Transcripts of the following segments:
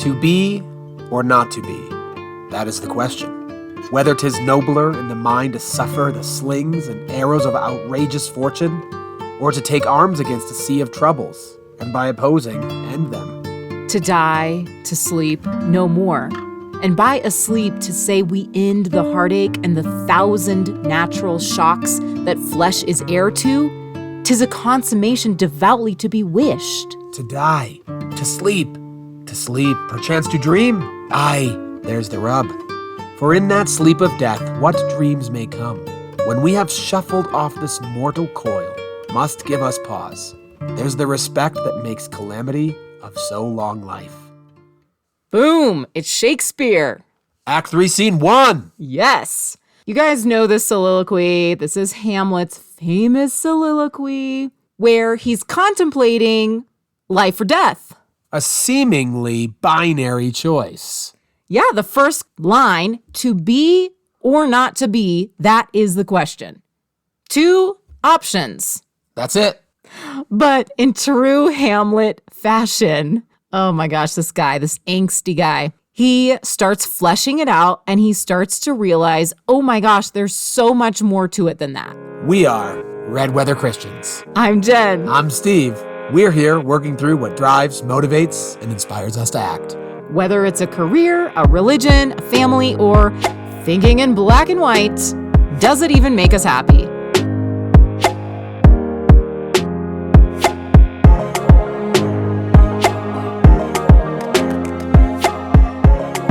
To be or not to be, that is the question. Whether 'tis nobler in the mind to suffer the slings and arrows of outrageous fortune, or to take arms against a sea of troubles, and by opposing, end them. To die, to sleep, no more. And by asleep to say we end the heartache and the 1,000 natural shocks that flesh is heir to, 'tis a consummation devoutly to be wished. To die, to sleep, perchance to dream. Aye, there's the rub. For in that sleep of death, what dreams may come, when we have shuffled off this mortal coil, must give us pause. There's the respect that makes calamity of so long life. Boom! It's Shakespeare. Act 3, Scene 1. Yes. You guys know this soliloquy. This is Hamlet's famous soliloquy, where he's contemplating life or death. A seemingly binary choice. Yeah, the first line, to be or not to be, that is the question. 2 options. That's it. But in true Hamlet fashion, oh my gosh, this guy, this angsty guy, he starts fleshing it out and he starts to realize, oh my gosh, there's so much more to it than that. We are Red Weather Christians. I'm Jen. I'm Steve. We're here working through what drives, motivates, and inspires us to act. Whether it's a career, a religion, a family, or thinking in black and white, does it even make us happy?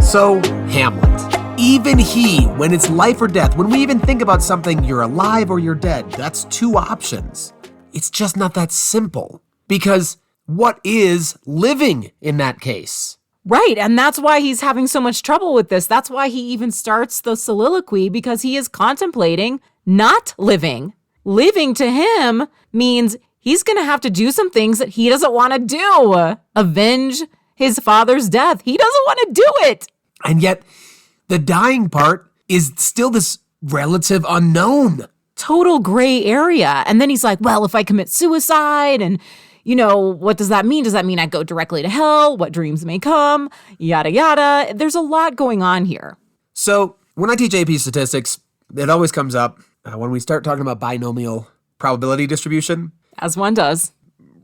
So, Hamlet. Even he, when it's life or death, when we even think about something, you're alive or you're dead, that's 2 options. It's just not that simple. Because what is living in that case? Right, and that's why he's having so much trouble with this. That's why he even starts the soliloquy, because he is contemplating not living. Living to him means he's going to have to do some things that he doesn't want to do. Avenge his father's death. He doesn't want to do it. And yet, the dying part is still this relative unknown. Total gray area. And then he's like, well, if I commit suicide and, what does that mean? Does that mean I go directly to hell? What dreams may come? Yada, yada. There's a lot going on here. So when I teach AP statistics, it always comes up when we start talking about binomial probability distribution. As one does.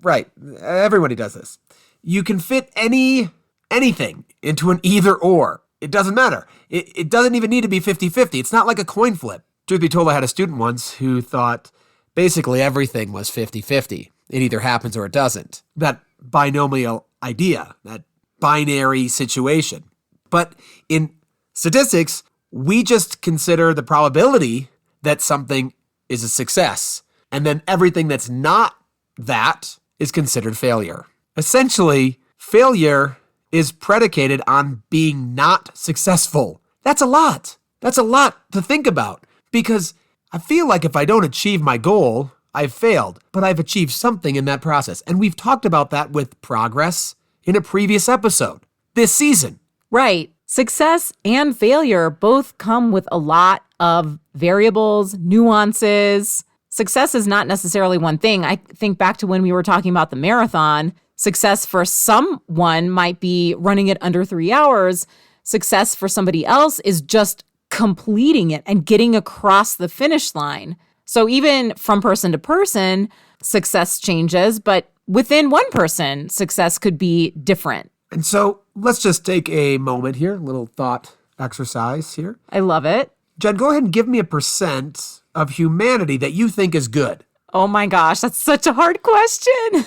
Right. Everybody does this. You can fit anything into an either or. It doesn't matter. It doesn't even need to be 50-50. It's not like a coin flip. Truth be told, I had a student once who thought basically everything was 50-50. It either happens or it doesn't. That binomial idea, that binary situation. But in statistics, we just consider the probability that something is a success. And then everything that's not that is considered failure. Essentially, failure is predicated on being not successful. That's a lot. That's a lot to think about. Because I feel like if I don't achieve my goal, I've failed, but I've achieved something in that process. And we've talked about that with progress in a previous episode this season. Right. Success and failure both come with a lot of variables, nuances. Success is not necessarily one thing. I think back to when we were talking about the marathon. Success for someone might be running it under 3 hours. Success for somebody else is just completing it and getting across the finish line. So even from person to person, success changes, but within one person, success could be different. And so let's just take a moment here, a little thought exercise here. I love it. Jen, go ahead and give me a percent of humanity that you think is good. Oh my gosh, that's such a hard question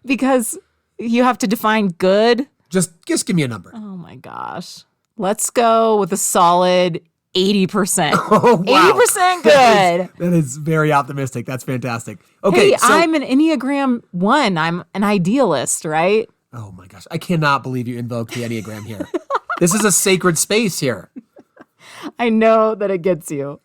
because you have to define good. Just give me a number. Oh my gosh. Let's go with a solid 80%. Oh, wow. 80% good. That is very optimistic. That's fantastic. Okay, hey, I'm an Enneagram 1. I'm an idealist, right? Oh my gosh. I cannot believe you invoked the Enneagram here. This is a sacred space here. I know that it gets you.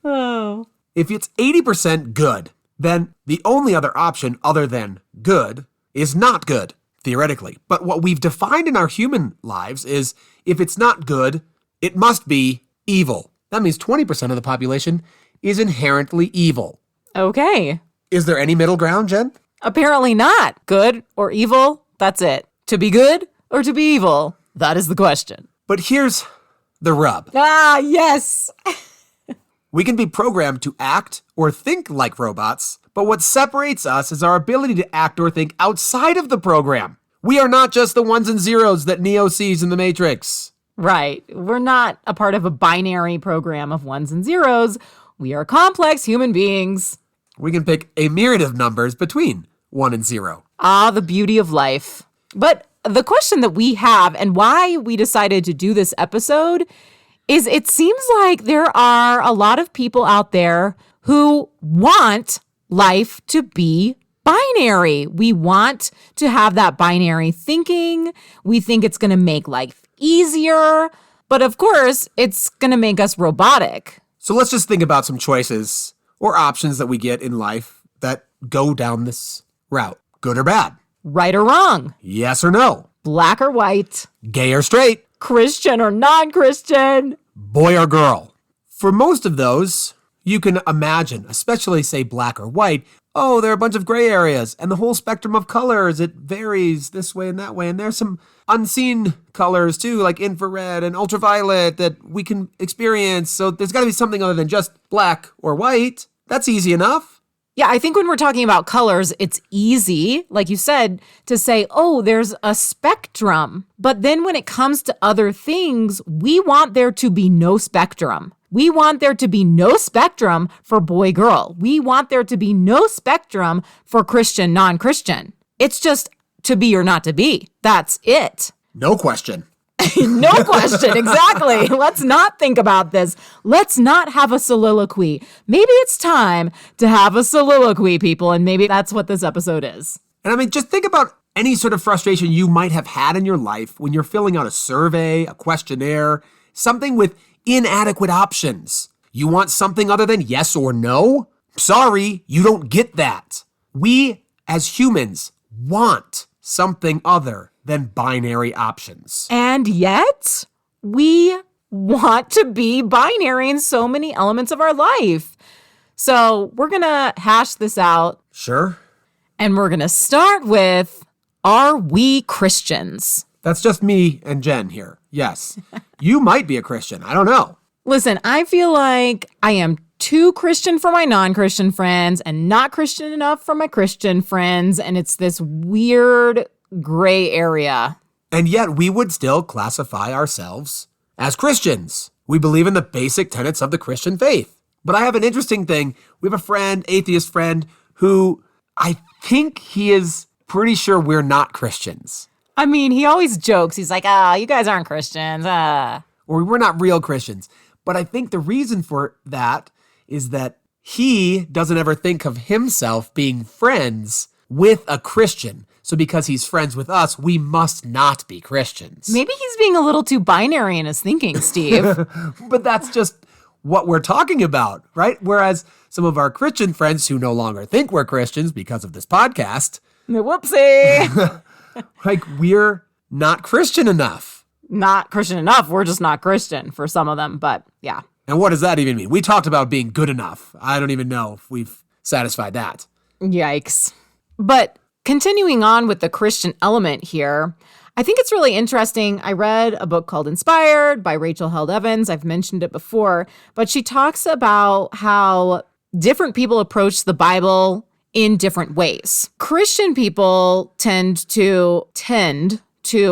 Oh. If it's 80% good, then the only other option other than good is not good, theoretically. But what we've defined in our human lives is if it's not good, it must be evil. That means 20% of the population is inherently evil. Okay. Is there any middle ground, Jen? Apparently not. Good or evil, that's it. To be good or to be evil? That is the question. But here's the rub. Ah, yes. We can be programmed to act or think like robots, but what separates us is our ability to act or think outside of the program. We are not just the ones and zeros that Neo sees in the Matrix. Right. We're not a part of a binary program of ones and zeros. We are complex human beings. We can pick a myriad of numbers between 1 and 0. Ah, the beauty of life. But the question that we have and why we decided to do this episode is it seems like there are a lot of people out there who want life to be binary. We want to have that binary thinking. We think it's going to make life easier. But of course, it's going to make us robotic. So let's just think about some choices or options that we get in life that go down this route. Good or bad? Right or wrong? Yes or no? Black or white? Gay or straight? Christian or non-Christian? Boy or girl? For most of those, you can imagine, especially say black or white, oh, there are a bunch of gray areas and the whole spectrum of colors. It varies this way and that way. And there's some unseen colors too, like infrared and ultraviolet that we can experience. So there's got to be something other than just black or white. That's easy enough. Yeah, I think when we're talking about colors, it's easy, like you said, to say, oh, there's a spectrum. But then when it comes to other things, we want there to be no spectrum. We want there to be no spectrum for boy, girl. We want there to be no spectrum for Christian, non-Christian. It's just to be or not to be. That's it. No question. No question. Exactly. Let's not think about this. Let's not have a soliloquy. Maybe it's time to have a soliloquy, people, and maybe that's what this episode is. And I mean, just think about any sort of frustration you might have had in your life when you're filling out a survey, a questionnaire, something with inadequate options. You want something other than yes or no? Sorry, you don't get that. We, as humans, want something other than binary options. And yet, we want to be binary in so many elements of our life. So we're going to hash this out. Sure. And we're going to start with, are we Christians? That's just me and Jen here. Yes. You might be a Christian. I don't know. Listen, I feel like I am too Christian for my non-Christian friends and not Christian enough for my Christian friends. And it's this weird gray area. And yet we would still classify ourselves as Christians. We believe in the basic tenets of the Christian faith. But I have an interesting thing. We have a friend, atheist friend, who I think he is pretty sure we're not Christians. I mean, he always jokes. He's like, you guys aren't Christians. Or we're not real Christians. But I think the reason for that is that he doesn't ever think of himself being friends with a Christian. So because he's friends with us, we must not be Christians. Maybe he's being a little too binary in his thinking, Steve. But that's just what we're talking about, right? Whereas some of our Christian friends who no longer think we're Christians because of this podcast, whoopsie, like we're not Christian enough. Not Christian enough. We're just not Christian for some of them, but yeah. And what does that even mean? We talked about being good enough. I don't even know if we've satisfied that. Yikes. But continuing on with the Christian element here, I think it's really interesting. I read a book called Inspired by Rachel Held Evans. I've mentioned it before, but she talks about how different people approach the Bible in different ways. Christian people tend to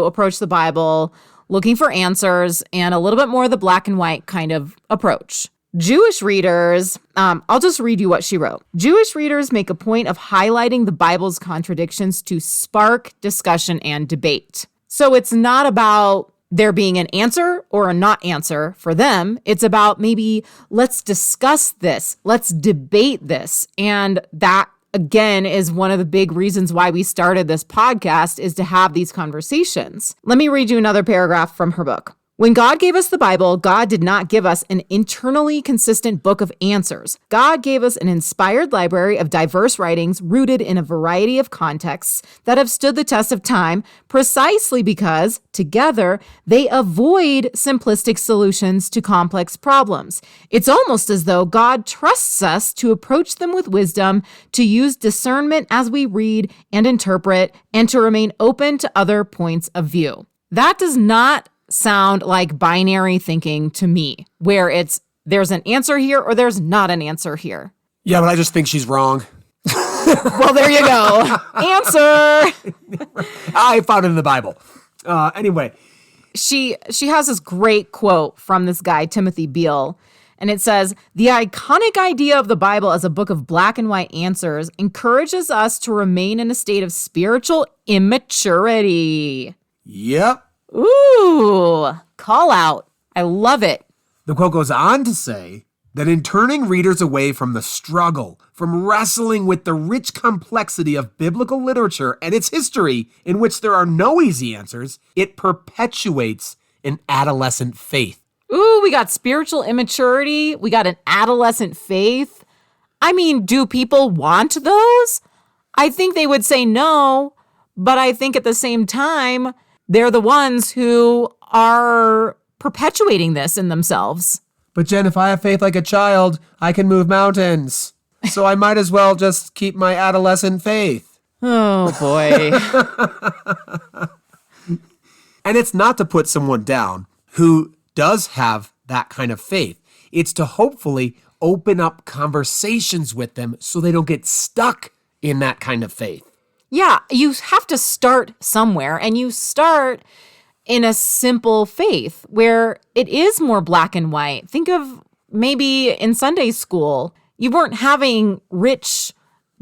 approach the Bible looking for answers and a little bit more of the black and white kind of approach. Jewish readers, I'll just read you what she wrote. Jewish readers make a point of highlighting the Bible's contradictions to spark discussion and debate. So it's not about there being an answer or a not answer for them. It's about maybe let's discuss this, let's debate this. And that, again, is one of the big reasons why we started this podcast, is to have these conversations. Let me read you another paragraph from her book. When God gave us the Bible, God did not give us an internally consistent book of answers. God gave us an inspired library of diverse writings rooted in a variety of contexts that have stood the test of time precisely because, together, they avoid simplistic solutions to complex problems. It's almost as though God trusts us to approach them with wisdom, to use discernment as we read and interpret, and to remain open to other points of view. That does not sound like binary thinking to me, where there's an answer here or there's not an answer here. Yeah, but I just think she's wrong. Well, there you go. Answer. I found it in the Bible. Anyway. She has this great quote from this guy, Timothy Beale, and it says, "The iconic idea of the Bible as a book of black and white answers encourages us to remain in a state of spiritual immaturity." Yep. Ooh, call out. I love it. The quote goes on to say that in turning readers away from the struggle, from wrestling with the rich complexity of biblical literature and its history, in which there are no easy answers, it perpetuates an adolescent faith. Ooh, we got spiritual immaturity. We got an adolescent faith. I mean, do people want those? I think they would say no, but I think at the same time, they're the ones who are perpetuating this in themselves. But Jen, if I have faith like a child, I can move mountains. So I might as well just keep my adolescent faith. Oh, boy. And it's not to put someone down who does have that kind of faith. It's to hopefully open up conversations with them so they don't get stuck in that kind of faith. Yeah, you have to start somewhere, and you start in a simple faith where it is more black and white. Think of maybe in Sunday school, you weren't having rich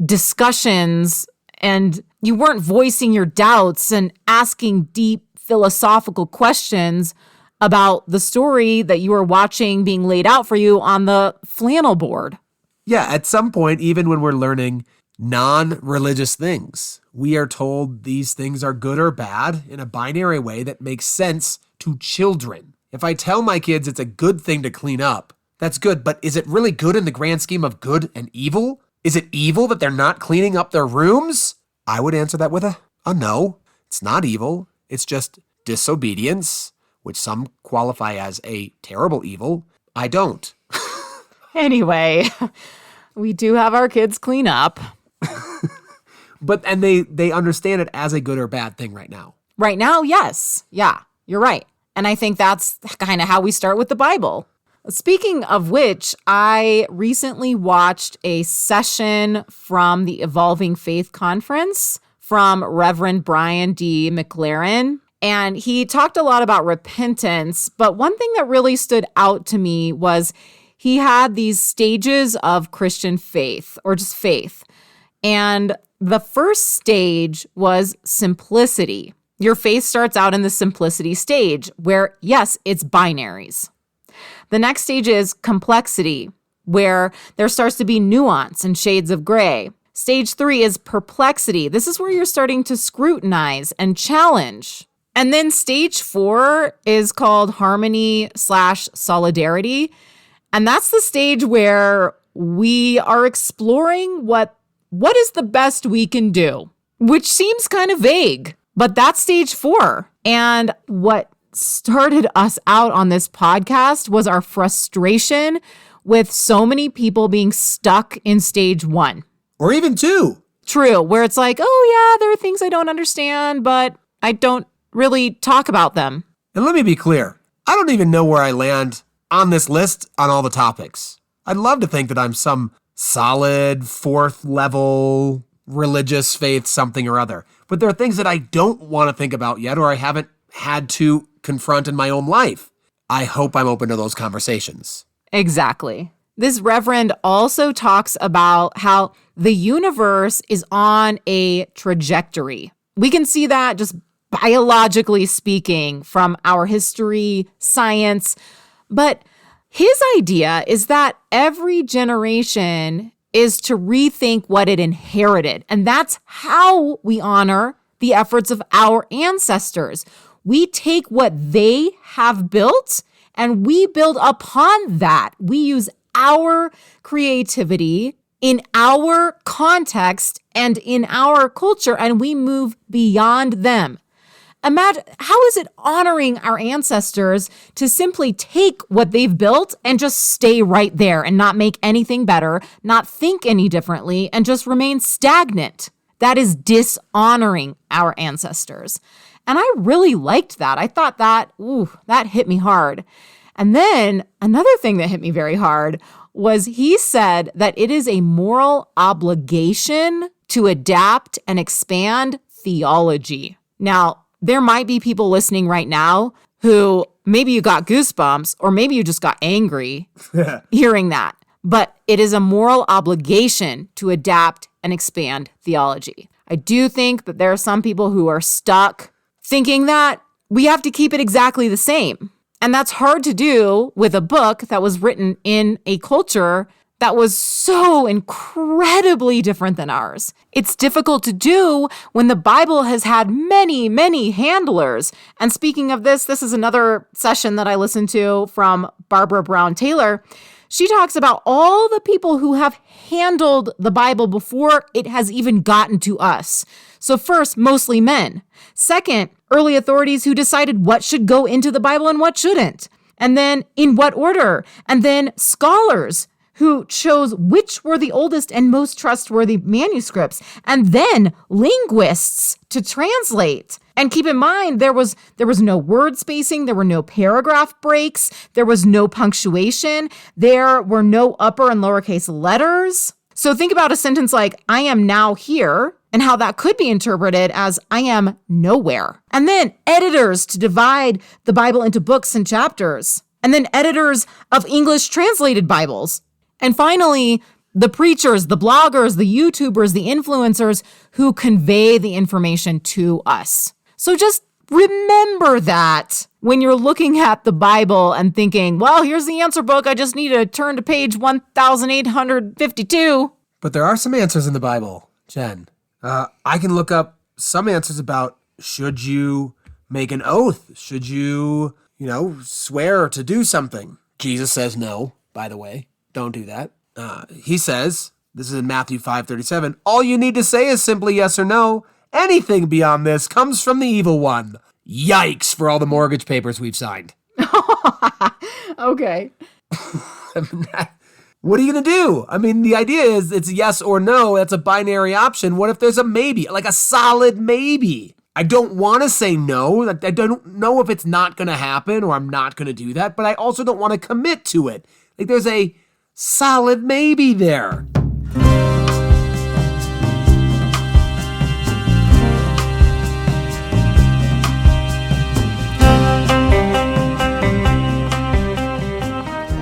discussions and you weren't voicing your doubts and asking deep philosophical questions about the story that you were watching being laid out for you on the flannel board. Yeah, at some point, even when we're learning non-religious things, we are told these things are good or bad in a binary way that makes sense to children. If I tell my kids it's a good thing to clean up, that's good, but is it really good in the grand scheme of good and evil? Is it evil that they're not cleaning up their rooms? I would answer that with a no. It's not evil. It's just disobedience, which some qualify as a terrible evil. I don't. Anyway, we do have our kids clean up. And they understand it as a good or bad thing right now. Right now, yes. Yeah, you're right. And I think that's kind of how we start with the Bible. Speaking of which, I recently watched a session from the Evolving Faith Conference from Reverend Brian D. McLaren. And he talked a lot about repentance. But one thing that really stood out to me was he had these stages of Christian faith, or just faith. And the first stage was simplicity. Your faith starts out in the simplicity stage where, yes, it's binaries. The next stage is complexity, where there starts to be nuance and shades of gray. Stage 3 is perplexity. This is where you're starting to scrutinize and challenge. And then stage 4 is called harmony/solidarity. And that's the stage where we are exploring what is the best we can do, which seems kind of vague, but that's stage 4. And what started us out on this podcast was our frustration with so many people being stuck in stage 1. Or even 2. True, where it's like, oh yeah, there are things I don't understand, but I don't really talk about them. And let me be clear, I don't even know where I land on this list on all the topics. I'd love to think that I'm some solid 4th level religious faith something or other. But there are things that I don't want to think about yet, or I haven't had to confront in my own life. I hope I'm open to those conversations. Exactly. This Reverend also talks about how the universe is on a trajectory. We can see that just biologically speaking from our history, science. But his idea is that every generation is to rethink what it inherited. And that's how we honor the efforts of our ancestors. We take what they have built and we build upon that. We use our creativity in our context and in our culture, and we move beyond them. Imagine, how is it honoring our ancestors to simply take what they've built and just stay right there and not make anything better, not think any differently, and just remain stagnant? That is dishonoring our ancestors. And I really liked that. I thought that hit me hard. And then another thing that hit me very hard was he said that it is a moral obligation to adapt and expand theology. Now, there might be people listening right now who maybe you got goosebumps or maybe you just got angry hearing that. But it is a moral obligation to adapt and expand theology. I do think that there are some people who are stuck thinking that we have to keep it exactly the same. And that's hard to do with a book that was written in a culture that was so incredibly different than ours. It's difficult to do when the Bible has had many, many handlers. And speaking of this is another session that I listened to from Barbara Brown Taylor. She talks about all the people who have handled the Bible before it has even gotten to us. So first, mostly men. Second, early authorities who decided what should go into the Bible and what shouldn't. And then in what order. And then scholars who chose which were the oldest and most trustworthy manuscripts, and then linguists to translate. And keep in mind, there was no word spacing, there were no paragraph breaks, there was no punctuation, there were no upper and lowercase letters. So think about a sentence like, I am now here, and how that could be interpreted as I am nowhere. And then editors to divide the Bible into books and chapters. And then editors of English translated Bibles. And finally, the preachers, the bloggers, the YouTubers, the influencers who convey the information to us. So just remember that when you're looking at the Bible and thinking, well, here's the answer book. I just need to turn to page 1852. But there are some answers in the Bible, Jen. I can look up some answers about should you make an oath? Should you, swear to do something? Jesus says no, by the way. Don't do that. He says, this is in Matthew 5:37, all you need to say is simply yes or no. Anything beyond this comes from the evil one. Yikes for all the mortgage papers we've signed. Okay. What are you going to do? I mean, the idea is it's yes or no. That's a binary option. What if there's a maybe, like a solid maybe? I don't want to say no. I don't know if it's not going to happen or I'm not going to do that, but I also don't want to commit to it. Like there's a solid maybe there.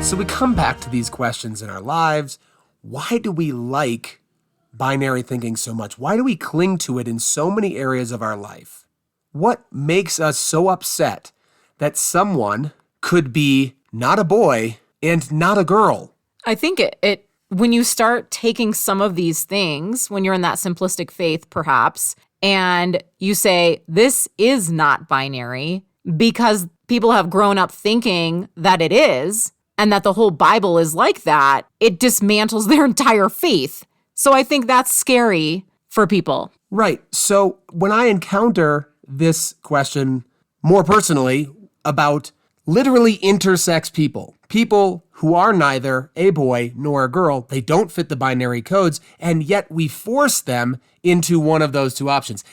So we come back to these questions in our lives. Why do we like binary thinking so much? Why do we cling to it in so many areas of our life? What makes us so upset that someone could be not a boy and not a girl? I think it when you start taking some of these things, when you're in that simplistic faith, perhaps, and you say, this is not binary because people have grown up thinking that it is, and that the whole Bible is like that, it dismantles their entire faith. So I think that's scary for people. Right. So when I encounter this question more personally about literally intersex people who are neither a boy nor a girl, they don't fit the binary codes, and yet we force them into one of those two options.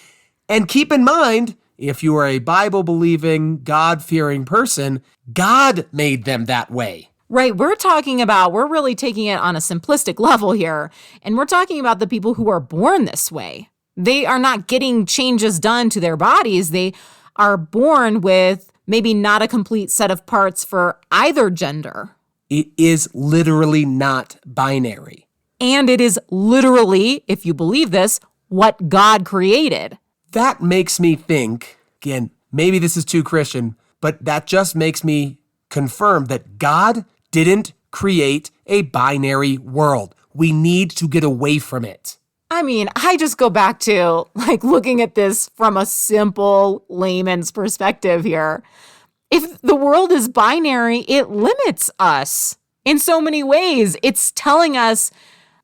And keep in mind, if you are a Bible-believing, God-fearing person, God made them that way. Right. We're really taking it on a simplistic level here. And we're talking about the people who are born this way. They are not getting changes done to their bodies. They are born with maybe not a complete set of parts for either gender. It is literally not binary. And it is literally, if you believe this, what God created. That makes me think, again, maybe this is too Christian, but that just makes me confirm that God didn't create a binary world. We need to get away from it. I mean, I just go back to like looking at this from a simple layman's perspective here. If the world is binary, it limits us in so many ways. It's telling us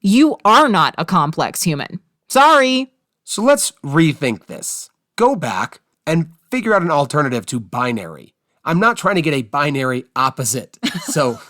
you are not a complex human. Sorry. So let's rethink this. Go back and figure out an alternative to binary. I'm not trying to get a binary opposite. So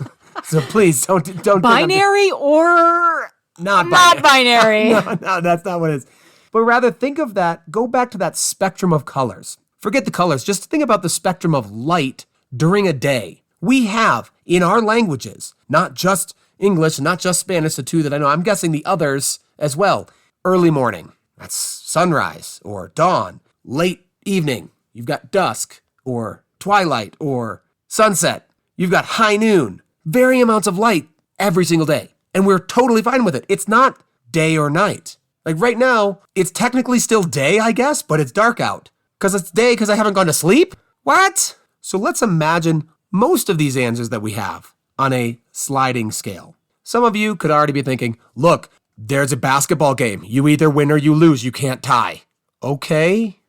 please don't binary or not binary. No, that's not what it is. But rather think of that, go back to that spectrum of colors. Forget the colors, just think about the spectrum of light during a day. We have in our languages, not just English, not just Spanish, the two that I know, I'm guessing the others as well. Early morning, that's sunrise or dawn. Late evening, you've got dusk or twilight or sunset. You've got high noon, varying amounts of light every single day. And we're totally fine with it. It's not day or night. Like right now, it's technically still day, I guess, but it's dark out. Because it's day because I haven't gone to sleep? What? So let's imagine most of these answers that we have on a sliding scale. Some of you could already be thinking, look, there's a basketball game. You either win or you lose. You can't tie. Okay.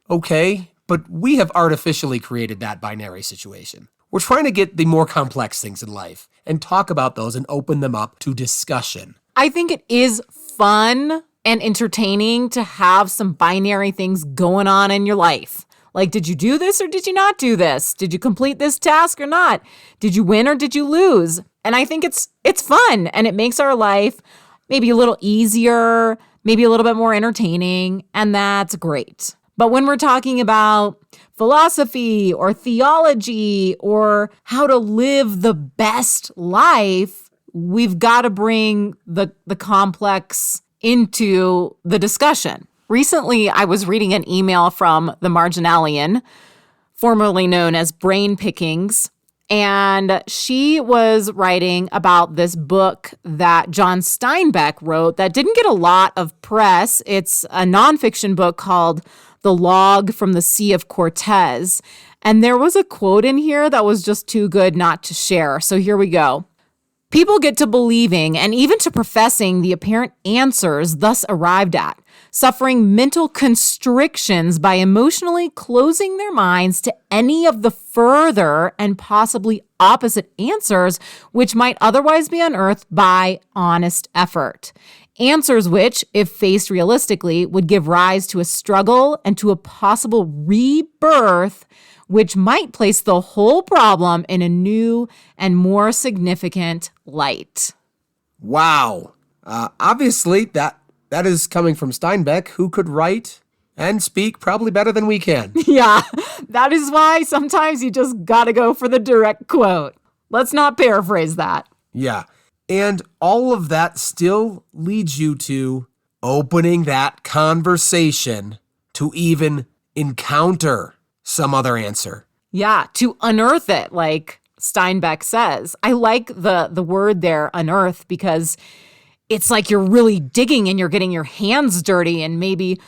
But we have artificially created that binary situation. We're trying to get the more complex things in life and talk about those and open them up to discussion. I think it is fun and entertaining to have some binary things going on in your life. Like, did you do this or did you not do this? Did you complete this task or not? Did you win or did you lose? And I think it's fun and it makes our life maybe a little easier, maybe a little bit more entertaining, and that's great. But when we're talking about philosophy or theology or how to live the best life, we've got to bring the complex into the discussion. Recently, I was reading an email from the Marginalian, formerly known as Brain Pickings, and she was writing about this book that John Steinbeck wrote that didn't get a lot of press. It's a nonfiction book called The Log from the Sea of Cortez. And there was a quote in here that was just too good not to share. So here we go. People get to believing and even to professing the apparent answers thus arrived at, suffering mental constrictions by emotionally closing their minds to any of the further and possibly opposite answers which might otherwise be unearthed by honest effort. Answers which, if faced realistically, would give rise to a struggle and to a possible rebirth which might place the whole problem in a new and more significant light. Wow. Obviously, that is coming from Steinbeck, who could write and speak probably better than we can. Yeah, that is why sometimes you just gotta go for the direct quote. Let's not paraphrase that. Yeah. And all of that still leads you to opening that conversation to even encounter some other answer. Yeah, to unearth it, like Steinbeck says. I like the word there, unearth, because it's like you're really digging and you're getting your hands dirty and maybe,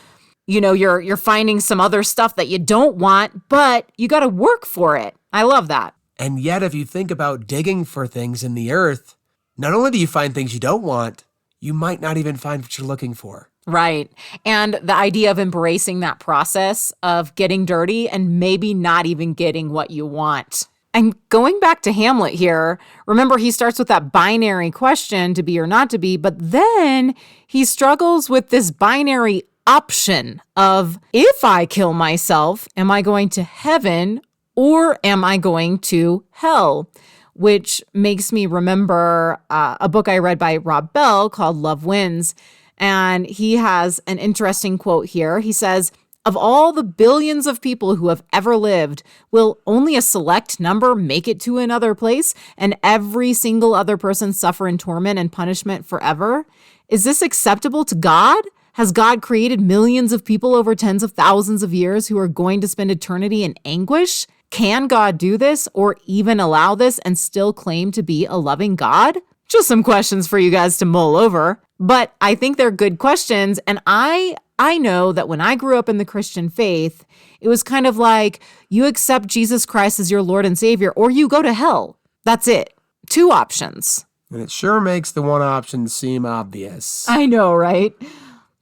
you're finding some other stuff that you don't want, but you got to work for it. I love that. And yet, if you think about digging for things in the earth, not only do you find things you don't want, you might not even find what you're looking for. Right. And the idea of embracing that process of getting dirty and maybe not even getting what you want. And going back to Hamlet here, remember he starts with that binary question, to be or not to be, but then he struggles with this binary option of, if I kill myself, am I going to heaven or am I going to hell? Which makes me remember a book I read by Rob Bell called Love Wins. And he has an interesting quote here. He says, of all the billions of people who have ever lived, will only a select number make it to another place and every single other person suffer in torment and punishment forever? Is this acceptable to God? Has God created millions of people over tens of thousands of years who are going to spend eternity in anguish? Can God do this or even allow this and still claim to be a loving God? Just some questions for you guys to mull over. But I think they're good questions. And I know that when I grew up in the Christian faith, it was kind of like you accept Jesus Christ as your Lord and Savior or you go to hell. That's it. Two options. And it sure makes the one option seem obvious. I know, right?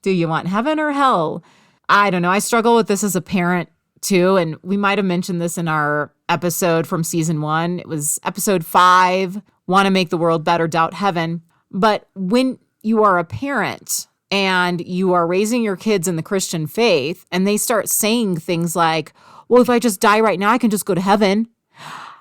Do you want heaven or hell? I don't know. I struggle with this as a parent too. And we might have mentioned this in our episode from season 1. It was episode 5, Want to Make the World Better, Doubt Heaven. But when you are a parent and you are raising your kids in the Christian faith and they start saying things like, well, if I just die right now, I can just go to heaven.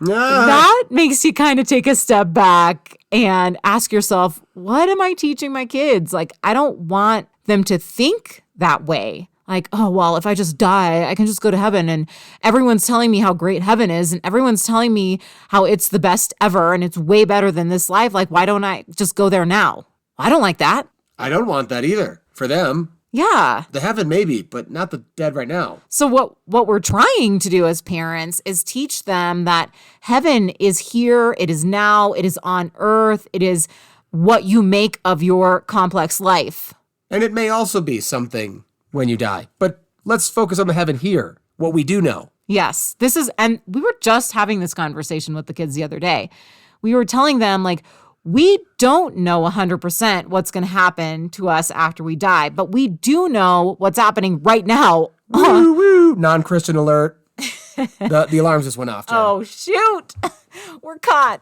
That makes you kind of take a step back and ask yourself, what am I teaching my kids? Like, I don't want them to think that way. Like, oh, well, if I just die, I can just go to heaven. And everyone's telling me how great heaven is. And everyone's telling me how it's the best ever. And it's way better than this life. Like, why don't I just go there now? I don't like that. I don't want that either. For them. Yeah. The heaven maybe, but not the dead right now. So what we're trying to do as parents is teach them that heaven is here, it is now, it is on earth, it is what you make of your complex life. And it may also be something when you die. But let's focus on the heaven here, what we do know. Yes, and we were just having this conversation with the kids the other day. We were telling them, like, we don't know 100% what's going to happen to us after we die, but we do know what's happening right now. Woo, woo. Non-Christian alert. The alarms just went off, Jen. Oh, shoot. We're caught.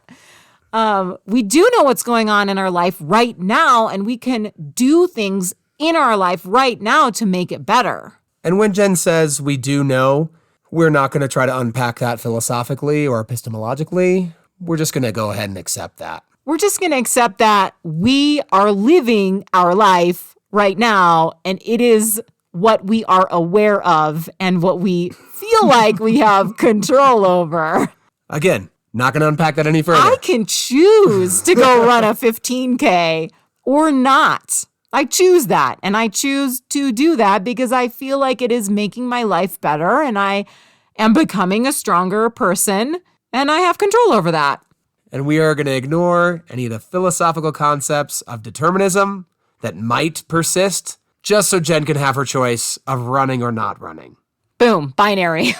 We do know what's going on in our life right now, and we can do things in our life right now to make it better. And when Jen says we do know, we're not going to try to unpack that philosophically or epistemologically. We're just going to go ahead and accept that. We're just going to accept that we are living our life right now, and it is what we are aware of and what we feel like we have control over. Again, not going to unpack that any further. I can choose to go run a 15K or not. I choose that, and I choose to do that because I feel like it is making my life better, and I am becoming a stronger person, and I have control over that. And we are going to ignore any of the philosophical concepts of determinism that might persist, just so Jen can have her choice of running or not running. Boom, binary.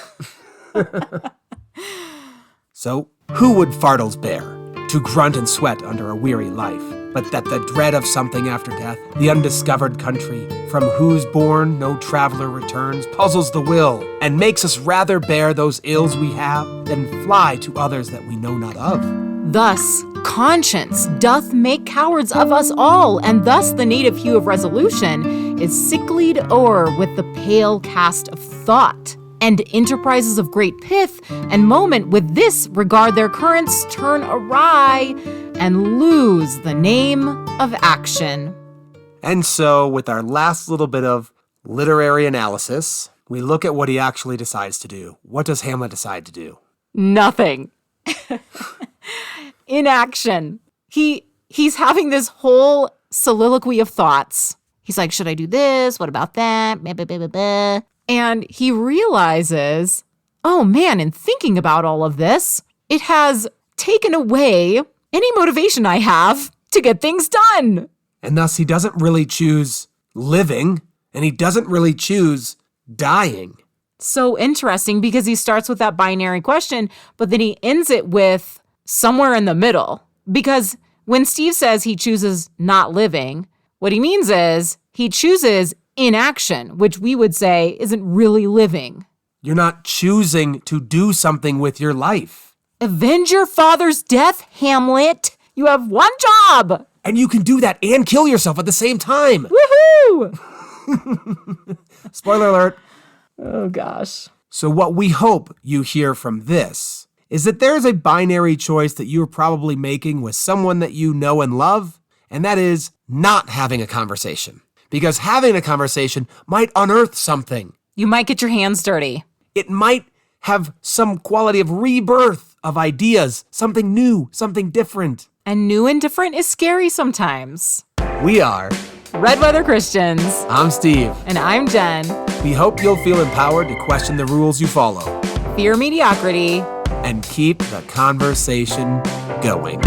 So, who would Fartles bear to grunt and sweat under a weary life, but that the dread of something after death, the undiscovered country, from whose bourne no traveler returns, puzzles the will, and makes us rather bear those ills we have than fly to others that we know not of? Thus, conscience doth make cowards of us all, and thus the native hue of resolution is sicklied o'er with the pale cast of thought. And enterprises of great pith and moment with this regard their currents turn awry and lose the name of action. And so, with our last little bit of literary analysis, we look at what he actually decides to do. What does Hamlet decide to do? Nothing. Inaction. He's having this whole soliloquy of thoughts. He's like, should I do this? What about that? Blah, blah, blah, blah, blah. And he realizes, oh man, in thinking about all of this, it has taken away any motivation I have to get things done. And thus he doesn't really choose living, and he doesn't really choose dying. So interesting, because he starts with that binary question, but then he ends it with somewhere in the middle. Because when Steve says he chooses not living, what he means is he chooses inaction, which we would say isn't really living. You're not choosing to do something with your life. Avenge your father's death, Hamlet. You have one job. And you can do that and kill yourself at the same time. Woohoo! Spoiler alert. Oh, gosh. So what we hope you hear from this is that there's a binary choice that you're probably making with someone that you know and love, and that is not having a conversation. Because having a conversation might unearth something. You might get your hands dirty. It might have some quality of rebirth of ideas, something new, something different. And new and different is scary sometimes. We are Red Weather Christians. I'm Steve. And I'm Jen. We hope you'll feel empowered to question the rules you follow. Fear mediocrity. And keep the conversation going.